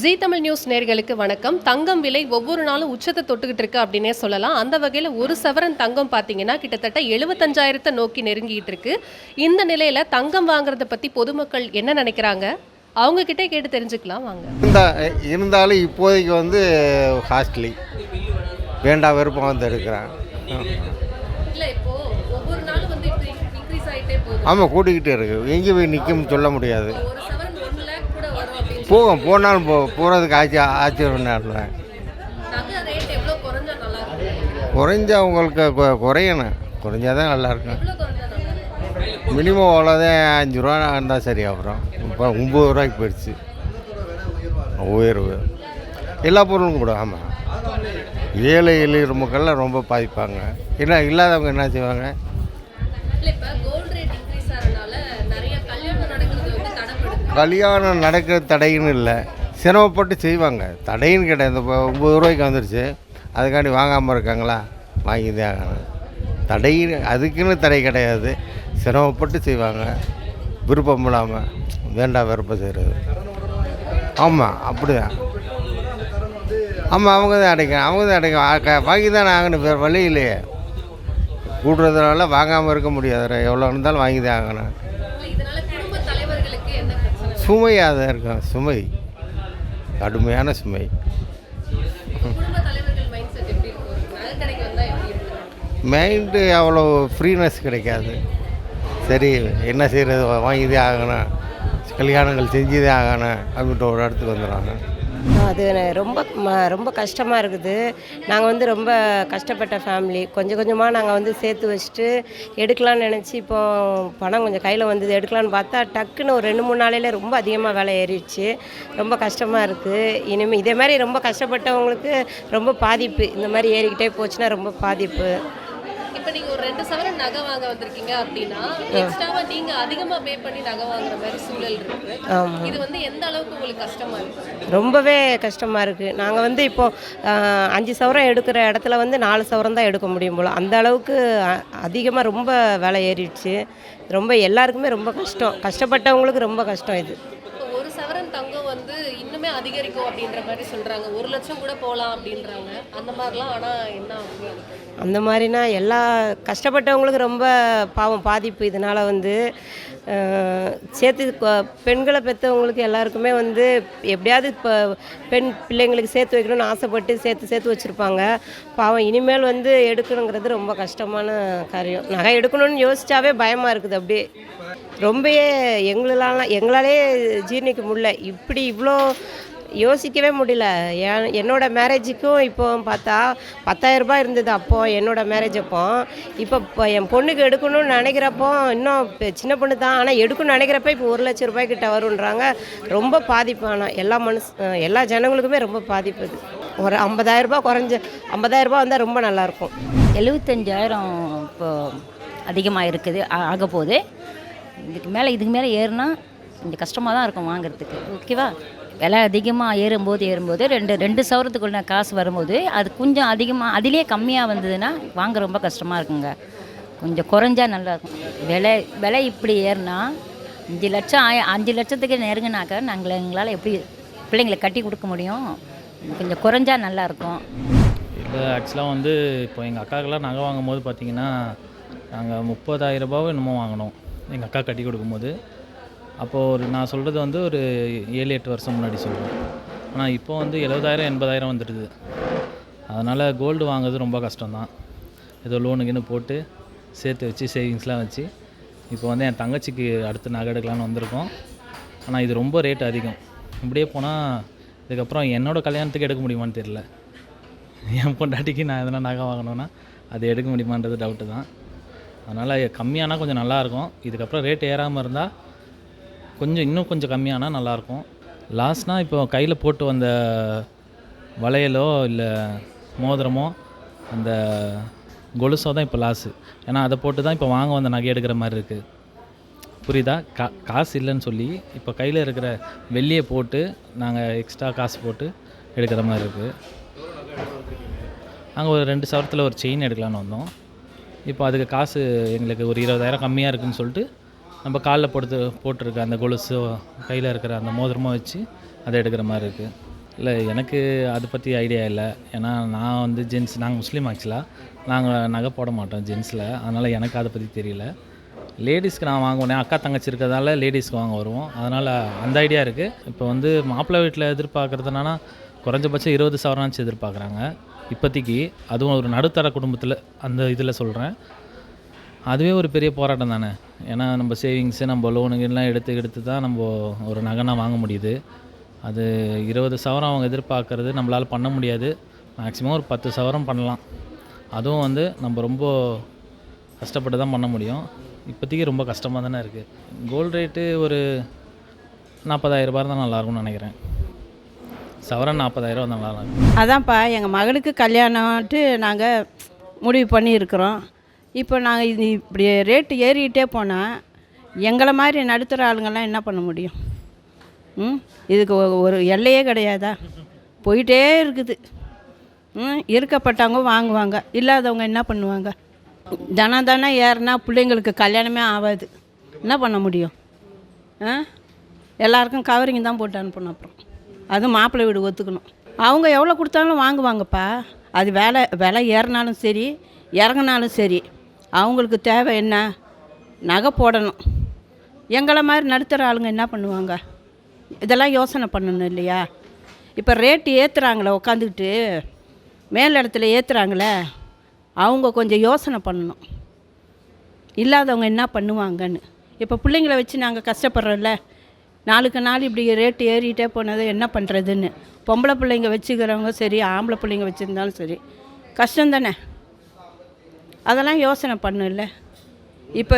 ஜீ Tamil news நேர்களுக்கு வணக்கம். தங்கம் விலை ஒவ்வொரு நாளும் உச்சத்தை தொட்டுக்கிட்டு இருக்கு அப்படின்னே சொல்லலாம். அந்த வகையில் ஒரு சவரன் தங்கம் பார்த்தீங்கன்னா கிட்டத்தட்ட 75,000 நோக்கி நெருங்கிட்டு இருக்கு. இந்த நிலையில தங்கம் வாங்குறத பத்தி பொதுமக்கள் என்ன நினைக்கிறாங்க, அவங்க கிட்டே கேட்டு தெரிஞ்சுக்கலாம் வாங்க. இருந்தாலும் இப்போதைக்கு வந்து காஸ்ட்லி வேண்டா விருப்பம் வந்து எடுக்கிறேன். இல்லை இப்போ ஒவ்வொரு நாளும் வந்து இன்க்ரீஸ் ஆகிட்டே போகுது. ஆமாம், கூட்டிக்கிட்டே இருக்குது. எங்கே போய் நிற்கும்னு சொல்ல முடியாது. ஒரு சவரன் 1 lakh கூட வரும் அப்படின்னு போனாலும் போகிறதுக்கு ஆச்சரியம் நேரம் நகை ரேட் எவ்வளோ குறைஞ்சா நல்லா இருக்கும்? குறைஞ்சா உங்களுக்கு குறையணும். குறைஞ்சாதான் நல்லாயிருக்கும். எவ்வளோ குறைஞ்சா நல்லா இருக்கும்? மினிமம் அவ்வளோதான் 5 ரூபா இருந்தால் சரி. அப்புறம் இப்போ 9 ரூபாய்க்கு போயிடுச்சு உயர்வு. எல்லா பொருளும் கூட. ஆமாம், ஏழை எளிய மக்கள்லாம் ரொம்ப பாதிப்பாங்க. ஏன்னா இல்லாதவங்க என்ன செய்வாங்க? கல்யாணம் நடக்கிற தடைன்னு இல்லை, சிரமப்பட்டு செய்வாங்க. தடைன்னு கிடையாது. இப்போ 9 ரூபாய்க்கு வந்துடுச்சு, அதுக்காண்டி வாங்காமல் இருக்காங்களா? வாங்கிதான் ஆகணும். தடை அதுக்குன்னு தடை கிடையாது. சிரமப்பட்டு செய்வாங்க, விருப்பம் இல்லாமல் வேண்டா விருப்பம் செய்கிறது. ஆமாம், அப்படிதான். ஆமாம், அவங்க தான் அடைக்கும். வாங்கி தான் ஆகணும், வேறு வழி இல்லையே. கூடுறதுனால வாங்காமல் இருக்க முடியாது. எவ்வளோ இருந்தாலும் வாங்கி தான் ஆகணும். சுமையாக தான் இருக்கும். சுமை, கடுமையான சுமை. மைண்டு அவ்வளோ ஃப்ரீனஸ் கிடைக்காது. சரி, என்ன செய்கிறது, வாங்கிதே ஆகணும், கல்யாணங்கள் செஞ்சுதே ஆகணும் அப்படின்ட்டு ஒரு இடத்துக்கு வந்துடுறாங்க. அது ரொம்ப கஷ்டமாக இருக்குது. நாங்கள் வந்து ரொம்ப கஷ்டப்பட்ட ஃபேமிலி. கொஞ்சம் கொஞ்சமாக நாங்கள் வந்து சேர்த்து வச்சுட்டு எடுக்கலான்னு நினச்சி, இப்போ பணம் கொஞ்சம் கையில் வந்தது, எடுக்கலான்னு பார்த்தா டக்குன்னு ஒரு 2-3 நாளையிலே ரொம்ப அதிகமாக விலை ஏறிடுச்சு. ரொம்ப கஷ்டமாக இருக்குது. இனிமேல் இதே மாதிரி ரொம்ப கஷ்டப்பட்டவங்களுக்கு ரொம்ப பாதிப்பு. இந்த மாதிரி ஏறிக்கிட்டே போச்சுன்னா ரொம்ப பாதிப்பு. இப்போ நீங்கள் ஒரு 2 சவரன் நகை வாங்க வந்திருக்கீங்க அப்படின்னா எக்ஸ்ட்ராவாக நீங்கள் அதிகமாக பே பண்ணி நகை வாங்குற மாதிரி சூழல் இருக்குது. இது வந்து எந்த அளவுக்கு உங்களுக்கு கஷ்டமாக இருக்குது? ரொம்பவே கஷ்டமாக இருக்குது. நாங்கள் வந்து இப்போது 5 சவரம் எடுக்கிற இடத்துல வந்து 4 சவரம் தான் எடுக்க முடியும் போல். அந்த அளவுக்கு அதிகமாக ரொம்ப விலை ஏறிடுச்சு. ரொம்ப எல்லாருக்குமே ரொம்ப கஷ்டம். கஷ்டப்பட்டவங்களுக்கு ரொம்ப கஷ்டம் இது. ஒரு சவரன் தங்கம் வந்து இன்னுமே அதிகரிக்கும் அப்படின்ற மாதிரி சொல்கிறாங்க. 1 லட்சம் கூட போகலாம் அப்படின்றாங்க. அந்த மாதிரிலாம் ஆனால் என்ன ஆகும்? அந்த மாதிரினா எல்லா கஷ்டப்பட்டவங்களுக்கு ரொம்ப பாவம் பாதிப்பு. இதனால் வந்து சேர்த்து பெண்களை பெற்றவங்களுக்கு எல்லாருக்குமே வந்து எப்படியாவது இப்போ பெண் பிள்ளைங்களுக்கு சேர்த்து வைக்கணும்னு ஆசைப்பட்டு சேர்த்து வச்சுருப்பாங்க. பாவம் இனிமேல் வந்து எடுக்கணுங்கிறது ரொம்ப கஷ்டமான காரியம். நகை எடுக்கணும்னு யோசிச்சாவே பயமாக இருக்குது. அப்படியே ரொம்பவே எங்களாலே ஜீர்ணிக்க முடியல. இப்படி இவ்வளோ யோசிக்கவே முடியல. என்னோடய மேரேஜுக்கும் இப்போ பார்த்தா 10,000 ரூபாய் இருந்தது அப்போது, என்னோடய மேரேஜ் அப்போ. இப்போ என் பொண்ணுக்கு எடுக்கணும்னு நினைக்கிறப்போ, இன்னும் சின்ன பொண்ணு தான், ஆனால் எடுக்கணும்னு நினைக்கிறப்ப இப்போ 1 லட்சம் ரூபாய் கிட்ட வருன்றாங்க. ரொம்ப பாதிப்பான எல்லா ஜனங்களுக்குமே ரொம்ப பாதிப்பு. இது ஒரு 50,000 ரூபாய் குறைஞ்ச 50,000 ரூபாய் வந்தால் ரொம்ப நல்லாயிருக்கும். 75,000 இப்போ அதிகமாக இருக்குது, ஆக போகுது. இதுக்கு மேலே ஏறுனா கொஞ்சம் கஷ்டமாக தான் இருக்கும் வாங்குறதுக்கு. ஓகேவா? விலை அதிகமாக ஏறும்போது 2 சவரத்துக்குள்ள காசு வரும்போது அது கொஞ்சம் அதிகமாக, அதிலே கம்மியாக வந்ததுன்னா வாங்க ரொம்ப கஷ்டமாக இருக்குங்க. கொஞ்சம் குறைஞ்சா நல்லாயிருக்கும். விலை இப்படி ஏறுனா 5 லட்சத்துக்கு நெருங்கினாக்கா எங்களால் எப்படி பிள்ளைங்களை கட்டி கொடுக்க முடியும்? கொஞ்சம் குறைஞ்சா நல்லாயிருக்கும். இல்லை, ஆக்சுவலாக வந்து இப்போ எங்கள் அக்காக்கெல்லாம் நகை வாங்கும் போது பார்த்திங்கன்னா நாங்கள் 30,000 ரூபாவும் என்னமோ வாங்கினோம் எங்கள் அக்கா கட்டி கொடுக்கும்போது. அப்போது நான் சொல்கிறது வந்து ஒரு 7-8 வருஷம் முன்னாடி சொல்கிறேன். ஆனால் இப்போ வந்து 70,000-80,000 வந்துடுது. அதனால் கோல்டு வாங்குறது ரொம்ப கஷ்டம்தான். ஏதோ லோனுக்குன்னு போட்டு சேர்த்து வச்சு சேவிங்ஸ்லாம் வச்சு இப்போ வந்து என் தங்கச்சிக்கு அடுத்து நகை எடுக்கலான்னு வந்திருக்கோம். ஆனால் இது ரொம்ப ரேட் அதிகம். இப்படியே போனால் இதுக்கப்புறம் என்னோடய கல்யாணத்துக்கு எடுக்க முடியுமான்னு தெரியல. என் பொண்டாட்டிக்கு நான் எதனா நகை வாங்கினோன்னா அது எடுக்க முடியுமான்றது டவுட்டு தான். அதனால் கம்மியானால் கொஞ்சம் நல்லாயிருக்கும். இதுக்கப்புறம் ரேட் ஏறாமல் இருந்தால் இன்னும் கொஞ்சம் கம்மியானால் நல்லாயிருக்கும். லாஸ்ட்னால் இப்போ கையில் போட்டு வந்த வளையலோ இல்லை மோதிரமோ அந்த கொலுசோ தான் இப்போ லாஸு. ஏன்னா அதை போட்டு தான் இப்போ வாங்க வந்த நகை எடுக்கிற மாதிரி இருக்குது. புரியுதா? காசு இல்லைன்னு சொல்லி இப்போ கையில் இருக்கிற வெள்ளியை போட்டு நாங்கள் எக்ஸ்ட்ரா காசு போட்டு எடுக்கிற மாதிரி இருக்குது. நாங்கள் ஒரு 2 சவரத்தில் ஒரு செயின் எடுக்கலான்னு வந்தோம். இப்போ அதுக்கு காசு எங்களுக்கு ஒரு 20,000 கம்மியாக இருக்குதுன்னு சொல்லிட்டு நம்ம காலில் போட்டிருக்க அந்த கொலுசோ கையில் இருக்கிற அந்த மோதிரமோ வச்சு அதை எடுக்கிற மாதிரி இருக்குது. இல்லை எனக்கு அதை பற்றி ஐடியா இல்லை. ஏன்னா நான் வந்து ஜென்ஸ், நாங்கள் முஸ்லீம் ஆக்சுவலாக. நாங்கள் நகை போட மாட்டோம் ஜென்ஸில். அதனால் எனக்கு அதை பற்றி தெரியல. லேடிஸ்க்கு நான் வாங்குவேன், அக்கா தங்கச்சி இருக்கிறதால லேடிஸ்க்கு வாங்க வருவோம். அதனால் அந்த ஐடியா இருக்குது. இப்போ வந்து மாப்பிள்ளை வீட்டில் எதிர்பார்க்குறது என்னன்னா குறைஞ்சபட்சம் 20 சவரனாச்சும் எதிர்பார்க்குறாங்க இப்போதைக்கு. அதுவும் ஒரு நடுத்தர குடும்பத்தில் அந்த இதில் சொல்கிறேன். அதுவே ஒரு பெரிய போராட்டம் தானே. ஏன்னா நம்ம சேவிங்ஸு, நம்ம லோனுங்கெல்லாம் எடுத்து தான் நம்ம ஒரு நகைனா வாங்க முடியுது. அது 20 சவரம் அவங்க எதிர்பார்க்குறது நம்மளால் பண்ண முடியாது. மேக்ஸிமம் ஒரு 10 சவரம் பண்ணலாம். அதுவும் வந்து நம்ம ரொம்ப கஷ்டப்பட்டு தான் பண்ண முடியும். இப்போதைக்கு ரொம்ப கஷ்டமாக தானே இருக்குது. கோல்டு ரேட்டு ஒரு 40,000 ரூபாய் தான் நல்லாயிருக்கும்னு நினைக்கிறேன். சவரன் 40,000 தான் நல்லாயிருக்கும். அதான்ப்பா எங்கள் மகளுக்கு கல்யாணம்ட்டு நாங்கள் முடிவு பண்ணியிருக்கிறோம். இப்போ நாங்கள் இது இப்படி ரேட்டு ஏறிக்கிட்டே போனால் எங்களை மாதிரி நடுத்தர ஆளுங்கள்லாம் என்ன பண்ண முடியும்? இதுக்கு ஒரு எல்லையே கிடையாதா? போயிட்டே இருக்குது. இருக்கப்பட்டவங்க வாங்குவாங்க, இல்லாதவங்க என்ன பண்ணுவாங்க? தானே ஏறினா பிள்ளைங்களுக்கு கல்யாணமே ஆகாது. என்ன பண்ண முடியும்? எல்லாருக்கும் கவரிங் தான் போட்டு அனுப்பணும். அப்புறம் அதுவும் மாப்பிள்ளை வீடு ஒத்துக்கணும். அவங்க எவ்வளோ கொடுத்தாலும் வாங்குவாங்கப்பா. அது விலை ஏறினாலும் சரி இறங்கினாலும் சரி, அவங்களுக்கு தேவை என்ன? நகை போடணும். எங்களை மாதிரி நடுத்தர ஆளுங்க என்ன பண்ணுவாங்க? இதெல்லாம் யோசனை பண்ணணும் இல்லையா? இப்போ ரேட்டு ஏற்றுறாங்களே, உட்காந்துக்கிட்டு மேல் இடத்துல ஏற்றுறாங்களே, அவங்க கொஞ்சம் யோசனை பண்ணணும். இல்லாதவங்க என்ன பண்ணுவாங்கன்னு. இப்போ பிள்ளைங்கள வச்சு நாங்கள் கஷ்டப்படுறோம்ல, நாளுக்கு நாள் இப்படி ரேட்டு ஏறிக்கிட்டே போனதை என்ன பண்ணுறதுன்னு. பொம்பளை பிள்ளைங்க வச்சுக்கிறவங்க சரி, ஆம்பளை பிள்ளைங்க வச்சுருந்தாலும் சரி, கஷ்டம் தானே. அதெல்லாம் யோசனை பண்ணல. இப்போ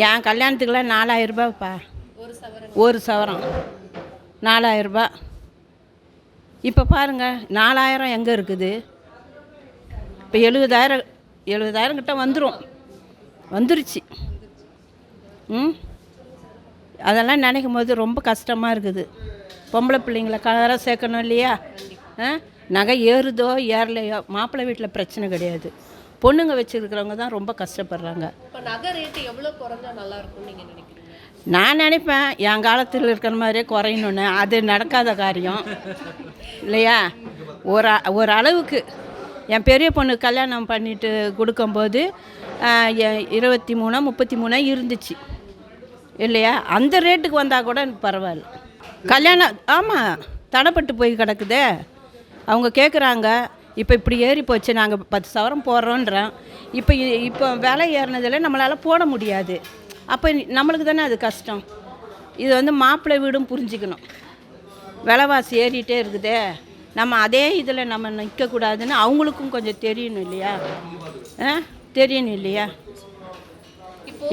என் கல்யாணத்துக்கெல்லாம் 4,000 ரூபாய்ப்பா. ஒரு சவரம் 4,000 ரூபாய். இப்போ பாருங்கள், 4,000 எங்கே இருக்குது? இப்போ 70,000 கிட்ட வந்துருச்சு. அதெல்லாம் நினைக்கும் போது ரொம்ப கஷ்டமாக இருக்குது. பொம்பளை பிள்ளைங்கள கலராக சேர்க்கணும் இல்லையா? நகை ஏறுதோ ஏறலையோ, மாப்பிள்ளை வீட்டில் பிரச்சனை கிடையாது. பொண்ணுங்க வச்சுருக்கிறவங்க தான் ரொம்ப கஷ்டப்படுறாங்க. இப்போ நகை ரேட்டு எவ்வளோ குறைஞ்சா நல்லா இருக்கும்னு நீங்கள் நினைக்கிறீங்க? நான் நினைப்பேன் என் காலத்தில் இருக்கிற மாதிரியே குறையணுன்னு. அது நடக்காத காரியம் இல்லையா? ஒரு அளவுக்கு என் பெரிய பொண்ணு கல்யாணம் பண்ணிட்டு கொடுக்கும்போது 23 33 இருந்துச்சு இல்லையா? அந்த ரேட்டுக்கு வந்தால் கூட எனக்கு பரவாயில்ல. கல்யாணம் ஆமாம் தடைப்பட்டு போய் கிடக்குதே. அவங்க கேட்குறாங்க, இப்போ இப்படி ஏறி போச்சு, நாங்கள் 10 சவரம் போடுறோன்றோம். இப்போ விலை ஏறினதில் நம்மளால் போட முடியாது. அப்போ நம்மளுக்கு தானே அது கஷ்டம். இது வந்து மாப்பிள்ளை வீடும் புரிஞ்சுக்கணும். விலைவாசி ஏறிட்டே இருக்குதே, நம்ம அதே இதில் நம்ம நிற்கக்கூடாதுன்னு அவங்களுக்கும் கொஞ்சம் தெரியணும் இல்லையா? தெரியணும் இல்லையா?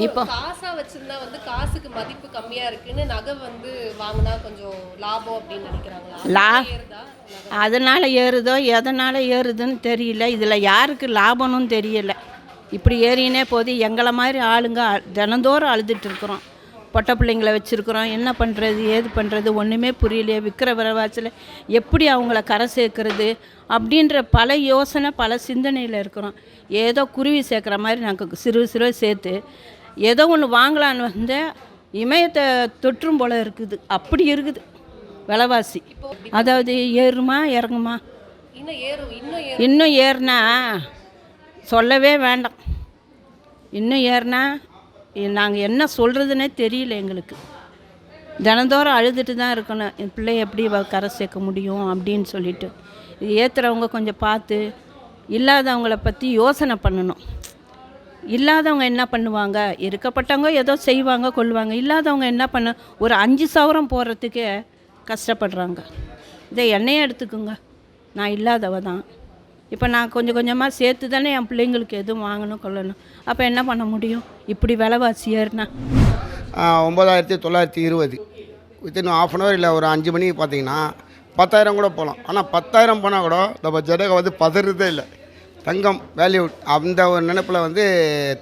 இப்போ காசா வச்சிருந்தா வந்து காசுக்கு மதிப்பு கம்மியா இருக்குன்னு நகை வந்து வாங்கினா கொஞ்சம் லாபம் அப்படின்னு நினைக்கிறாங்களா? அதனால் ஏறுதோ எதனால் ஏறுதுன்னு தெரியல. இதில் யாருக்கு லாபம்னு தெரியல. இப்படி ஏறினே போது எங்களை மாதிரி ஆளுங்க தினந்தோறும் அழுதுட்டு இருக்கிறோம். பொட்டை பிள்ளைங்களை வச்சுருக்குறோம். என்ன பண்ணுறது ஏது பண்ணுறது ஒன்றுமே புரியலையே. விற்கிற விலைவாசியில் எப்படி அவங்கள கரை சேர்க்கறது அப்படின்ற பல யோசனை பல சிந்தனையில் இருக்கிறோம். ஏதோ குருவி சேர்க்குற மாதிரி நாங்கள் சிறு சேர்த்து ஏதோ ஒன்று வாங்கலான்னு வந்து இமயத்தை தொற்றும் போல் இருக்குது. அப்படி இருக்குது விலைவாசி. அதாவது ஏறுமா இறங்குமா? இன்னும் ஏறுனா சொல்லவே வேண்டாம். இன்னும் ஏறுனா நாங்கள் என்ன சொல்கிறதுனே தெரியல எங்களுக்கு. தினந்தோறும் அழுதுட்டு தான் இருக்கணும். என் பிள்ளைய எப்படி கரை சேர்க்க முடியும் அப்படின்னு சொல்லிட்டு. இது ஏற்றுறவங்க கொஞ்சம் பார்த்து இல்லாதவங்கள பற்றி யோசனை பண்ணணும். இல்லாதவங்க என்ன பண்ணுவாங்க? இருக்கப்பட்டவங்க ஏதோ செய்வாங்க கொள்வாங்க. இல்லாதவங்க என்ன பண்ண ஒரு 5 சவரம் போடுறதுக்கே கஷ்டப்படுறாங்க. இதை என்னையே எடுத்துக்குங்க, நான் இல்லாதவ தான். இப்போ நான் கொஞ்சம் கொஞ்சமாக சேர்த்து தானே என் பிள்ளைங்களுக்கு எதுவும் வாங்கணும் கொள்ளணும். அப்போ என்ன பண்ண முடியும்? இப்படி விலைவாசி ஏறுனா 9,920 வித்தின் ½ அன் ஹவர் இல்லை ஒரு 5 மணிக்கு பார்த்தீங்கன்னா 10,000 கூட போகலாம். ஆனால் 10,000 போனால் கூட நம்ம ஜனங்க வந்து பதறதே இல்லை. தங்கம் வேல்யூ அந்த ஒரு நினைப்பில் வந்து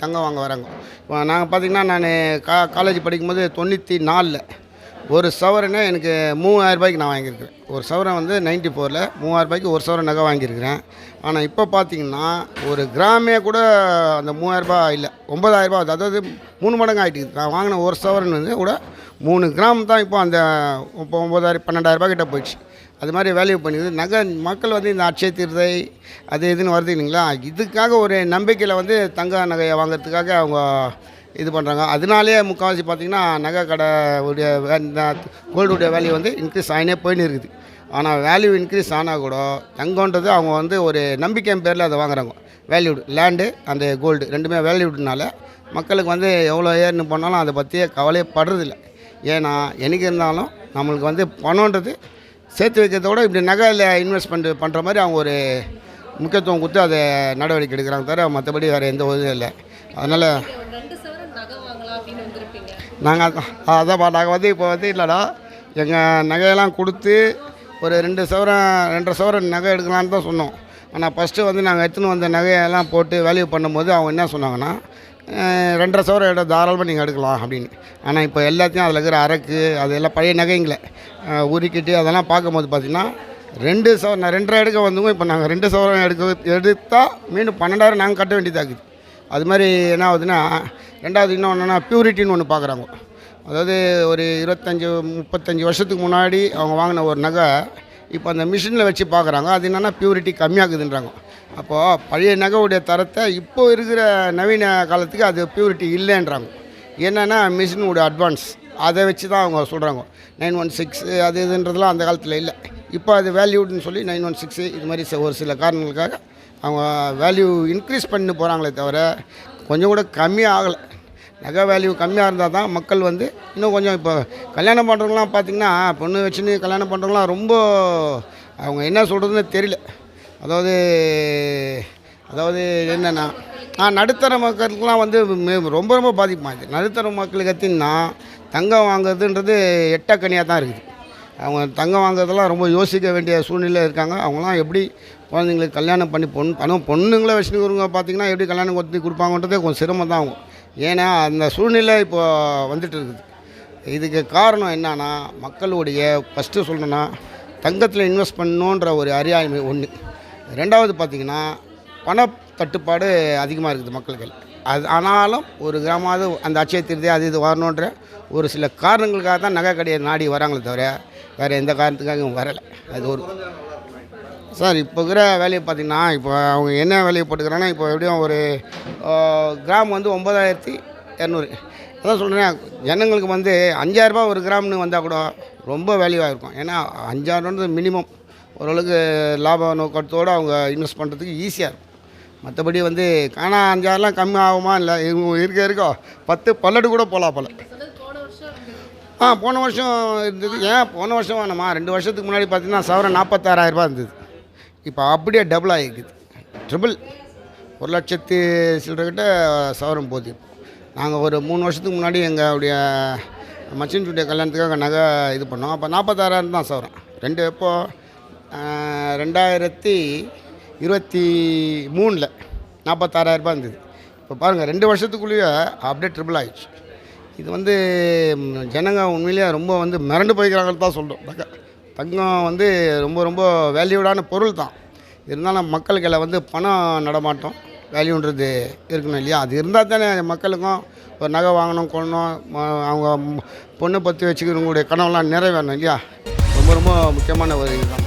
தங்கம் வாங்க வராங்க. இப்போ நாங்கள் பார்த்திங்கன்னா நான் காலேஜ் படிக்கும்போது 94 ஒரு சவரனை எனக்கு 3000 ரூபாய்க்கு நான் வாங்கியிருக்கிறேன். ஒரு சவரன் வந்து 94ல் 3000 ரூபாய்க்கு ஒரு சவரன் நகை வாங்கியிருக்கிறேன். ஆனால் இப்போ பார்த்தீங்கன்னா ஒரு கிராமே கூட அந்த 3000 ரூபாய் இல்லை, 9000 ரூபாய், அதாவது 3 மடங்கு ஆகிட்டுது. நான் வாங்கின ஒரு சவரன் வந்து கூட 3 கிராம் தான் இப்போ அந்த இப்போ 9000 12,000 ரூபாய் கிட்ட போயிடுச்சு. அது மாதிரி வேல்யூ பண்ணிடுது. நகை மக்கள் வந்து இந்த அட்சய திருதை அது இதுன்னு வருது இல்லைங்களா, இதுக்காக ஒரு நம்பிக்கையில் வந்து தங்க நகையை வாங்குறதுக்காக அவங்க இது பண்ணுறாங்க. அதனாலே முக்கால்வாசி பார்த்திங்கன்னா நகை கடை உடைய கோல்டுடைய வேல்யூ வந்து இன்க்ரீஸ் ஆகினே போயின்னு இருக்குது. ஆனால் வேல்யூ இன்க்ரீஸ் ஆனால் கூட தங்கன்றது அவங்க வந்து ஒரு நம்பிக்கை பேரில் அதை வாங்குறாங்க. வேல்யூடு லேண்டு அந்த கோல்டு ரெண்டுமே வேல்யூடுனால மக்களுக்கு வந்து எவ்வளோ ஏர்னு பண்ணாலும் அதை பற்றியே கவலையே படுறதில்ல. ஏன்னா என்றைக்கு இருந்தாலும் நம்மளுக்கு வந்து பணன்றது சேர்த்து வைக்கிறத விட இப்படி நகையில் இன்வெஸ்ட்மெண்ட் பண்ணுற மாதிரி அவங்க ஒரு முக்கியத்துவம் கொடுத்து அதை நடவடிக்கை எடுக்கிறாங்க தவிர மற்றபடி வேறு எந்த உதவியும் இல்லை. அதனால் நாங்கள் நாங்கள் வந்து இப்போ வந்து இல்லைடா எங்கள் நகையெல்லாம் கொடுத்து ஒரு 2.5 சவரன் நகை எடுக்கலான்னு தான் சொன்னோம். ஆனால் ஃபஸ்ட்டு வந்து நாங்கள் எடுத்துன்னு வந்த நகையெல்லாம் போட்டு வேல்யூ பண்ணும்போது அவங்க என்ன சொன்னாங்கன்னா 2.5 சவரம் இடம் தாராளமாக நீங்கள் எடுக்கலாம் அப்படின்னு. ஆனால் இப்போ எல்லாத்தையும் அதில் இருக்கிற அரக்கு அது எல்லாம் பழைய நகைங்களை உருக்கிட்டு அதெல்லாம் பார்க்கும்போது பார்த்திங்கன்னா 2 சவரம் நான் 2.5 எடுக்க வந்தவங்க இப்போ நாங்கள் 2 சவரம் எடுத்தால் மீண்டும் 12,000 நாங்கள் கட்ட வேண்டியதாகுது. அது மாதிரி என்ன ஆகுதுன்னா, ரெண்டாவது இன்னொன்றுனா பியூரிட்டின்னு ஒன்று பார்க்குறாங்க. அதாவது ஒரு 25-35 வருஷத்துக்கு முன்னாடி அவங்க வாங்கின ஒரு நகை இப்போ அந்த மிஷினில் வச்சு பார்க்குறாங்க. அது என்னென்னா பியூரிட்டி கம்மியாகுதுன்றாங்க. அப்போது பழைய நகையுடைய தரத்தை இப்போது இருக்கிற நவீன காலத்துக்கு அது பியூரிட்டி இல்லைன்றாங்க. என்னென்னா மிஷினுடைய அட்வான்ஸ் அதை வச்சு தான் அவங்க சொல்கிறாங்க. 916 அது இதுன்றதுலாம் அந்த காலத்தில் இல்லை. இப்போ அது வேல்யூடுன்னு சொல்லி 916 இது மாதிரி ஒரு சில காரணங்களுக்காக அவங்க வேல்யூ இன்க்ரீஸ் பண்ணி போகிறாங்களே தவிர கொஞ்சம் கூட கம்மியாக ஆகலை. நகை வேல்யூ கம்மியாக இருந்தால் தான் மக்கள் வந்து இன்னும் கொஞ்சம் இப்போ கல்யாணம் பண்ணுறவங்களாம் பார்த்திங்கன்னா பொண்ணு வச்சுன்னு கல்யாணம் பண்ணுறவங்களாம் ரொம்ப அவங்க என்ன சொல்கிறதுன்னு தெரியல. அதாவது என்னென்னா நடுத்தர மக்களுக்கெலாம் வந்து ரொம்ப ரொம்ப பாதிப்பாகுது. நடுத்தர மக்களுக்கு எத்தின்னா தங்கம் வாங்குறதுன்றது எட்டக்கனியாக தான் இருக்குது. அவங்க தங்கம் வாங்குறதெல்லாம் ரொம்ப யோசிக்க வேண்டிய சூழ்நிலை இருக்காங்க. அவங்களாம் எப்படி குழந்தைங்களுக்கு கல்யாணம் பண்ணி பொண்ணுங்களை வச்சுருக்கிறவங்க பார்த்திங்கன்னா எப்படி கல்யாணம் கொத்தி கொடுப்பாங்கன்றதே கொஞ்சம் சிரமம் தான் ஆகும். ஏன்னா அந்த சூழ்நிலை இப்போ வந்துட்டு இருக்குது. இதுக்கு காரணம் என்னன்னா மக்களுடைய ஃபஸ்ட்டு சொல்லணுன்னா தங்கத்தில் இன்வெஸ்ட் பண்ணணுன்ற ஒரு அறியாமை ஒன்று. ரெண்டாவது பார்த்திங்கன்னா பணத்தட்டுப்பாடு அதிகமாக இருக்குது மக்களுக்கு. அது ஆனாலும் ஒரு கிராமாவது அந்த அட்சய திருதி அது இது வரணுன்ற ஒரு சில காரணங்களுக்காக தான் நகை கடையை நாடி வராங்களே தவிர வேறு எந்த காரணத்துக்காக வரலை. அது ஒரு சார் இப்போ இருக்கிற வேலையை பார்த்திங்கன்னா இப்போ அவங்க என்ன வேலையை போட்டுக்கிறாங்கன்னா இப்போ எப்படியும் ஒரு கிராம் வந்து 9,200. அதான் சொல்கிறேன், ஜனங்களுக்கு வந்து 5,000 ரூபாய் ஒரு கிராம்னு வந்தால் கூட ரொம்ப வேல்யூவாக இருக்கும். ஏன்னா 5,000 மினிமம் ஓரளவுக்கு லாப நோக்கத்தோடு அவங்க இன்வெஸ்ட் பண்ணுறதுக்கு ஈஸியாக இருக்கும். மற்றபடி வந்து காணா 5,000 கம்மி ஆகுமா இல்லை இருக்கோ 10 பல்லடு கூட போகலாம் போல். போன வருஷம் இருந்தது. ஏன் போன வருஷம் வேணாமா 2 வருஷத்துக்கு முன்னாடி பார்த்திங்கன்னா சவரன் 46,000 ரூபாய் இருந்தது. இப்போ அப்படியே டபுள் ஆகிருக்குது, ட்ரிபிள் 1,00,000 சில்லறக்கிட்ட சவரம் போகுது. நாங்கள் ஒரு 3 வருஷத்துக்கு முன்னாடி எங்களுடைய மச்சின்சுடைய கல்யாணத்துக்காக நகை இது பண்ணோம். அப்போ 46,000 தான் சவரம். எப்போது 2023 46,000 ரூபாய் இருந்தது. இப்போ பாருங்கள் 2 வருஷத்துக்குள்ளேயே அப்படியே ட்ரிபிள் ஆகிடுச்சு. இது வந்து ஜனங்க உண்மையிலேயே ரொம்ப வந்து மிரண்டு போய்க்கிறாங்கன்னு தான் சொல்கிறோம். தங்கம் வந்து ரொம்ப ரொம்ப வேல்யூடான பொருள் தான். இருந்தாலும் மக்களுக்கு வந்து பணம் நடமாட்டம் வேல்யூன்றது இருக்கணும் இல்லையா? அது இருந்தால் தானே மக்களுக்கும் ஒரு நகை வாங்கணும் கொள்ளணும், அவங்க பொண்ணை பற்றி வச்சுக்கிறவங்களுடைய கனவுலாம் நிறைவேறணும் இல்லையா? ரொம்ப ரொம்ப முக்கியமான ஒரு இதுதான்.